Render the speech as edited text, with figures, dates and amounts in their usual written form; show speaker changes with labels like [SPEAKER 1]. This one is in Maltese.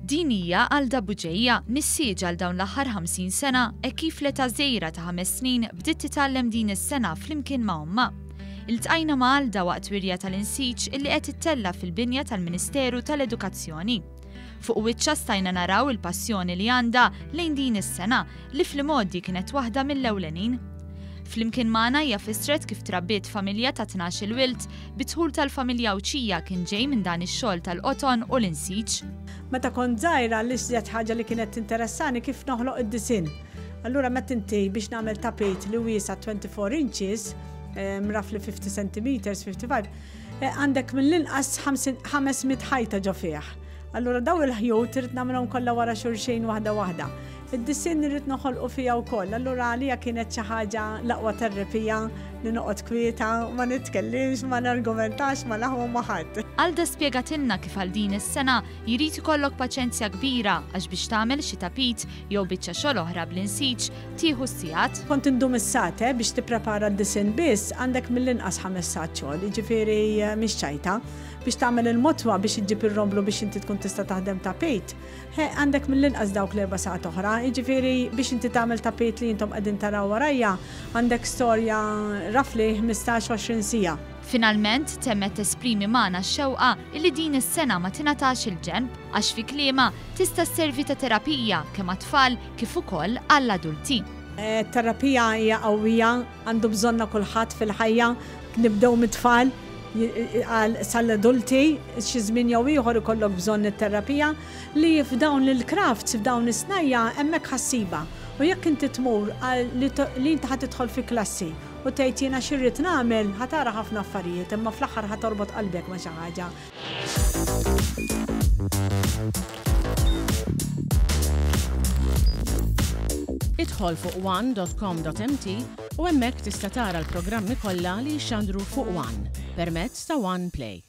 [SPEAKER 1] Din hija Alda Buġejja, missieġa għal dawn l-aħħar 50 sena e kif l-età żgħira ta' 5 snin bdiet titgħallem din is-sena flimkien ma' omma. Iltqajna ma' Alda waqt wirja tal-insiġ illi qed ittella fil-binja tal-Ministeru tal-Edukazzjoni. Fuq wiċċa stajna naraw il-passjoni li għandha lejn din is-sena li fl-modi kienet waħda mill-ewlenin. Flimkien magħna hija fissret kif trabbiet familja ta' 12 wild bidħul tal-familja Uċija kien ġej minn dan ix-xogħol tal-qoton u l-insiġ.
[SPEAKER 2] Meta kont żgħira l-iżjed ħaġa li kienet interessani kif noħloq id-disin. Allura meta inti biex nagħmel tapet li wiesa' 24 inches, roughly 50 centimeters, 55, għandek mill-inqas 500 ħajta ġo fih. Allura daw il-ħjut irid nagħmilhom kollha wara xulxejn waħda. Id-disin irrid noħolqu fiha wkoll. Allura għalija kienet xi ħaġa l-aqwa terapija li noqgħod kwieta, ma nitkellimx, ma nargumentax, ma naħu ma' ħadd.
[SPEAKER 1] Alda spjegatilna kif għal din is-sena jrid ikollok paċenzja kbira għax biex tagħmel xi tapit jew biċċa xogħol oħra bl-insiġ tieħu s-sigħat.
[SPEAKER 2] Kont indum is-sat biex tipprepara d-disin biss għandek mill-inqas 5 sat xogħol, jiġifieri mhix ċajta. Biex tagħmel il-motwa biex iġġib ir-romblu biex inti tkun tista' taħdem tapet, għandek mill-inqas dawk l-4 sa'at oħra, jiġifieri biex inti tagħmel tapet li intom qegħdin taraw warajja għandek storja roughly 15-20 sija.
[SPEAKER 1] Finalment temmet esprimi magħna x-xewqa li din is-sena ma tingħatax il-ġenb għax fi kliema tista' sservi ta' terapija kemm għat-tfal kif ukoll għall-adulti.
[SPEAKER 2] Terapija hija qawwija, għandu bżonna kulħadd fil-ħajja, nibdew mit-tfal sal-adulti, xi żmien jew ieħor ikollok bżonn it-terapija li f'dawn il-crafts, f'dawn is-snajja hemmhekk ħassiba. U jekk inti tmur li inti ħad tidħol fi klassi u tgħid jiena xirrid nagħmel ħatara ħafna affarijiet, imma fl-aħħar ħatorbot qalbek ma' xi ħaġa.
[SPEAKER 3] Idħol fuq one.com.mt u hemmhekk tista' tara l-programmi kollha li jxandru fuq One permezz ta' One Play.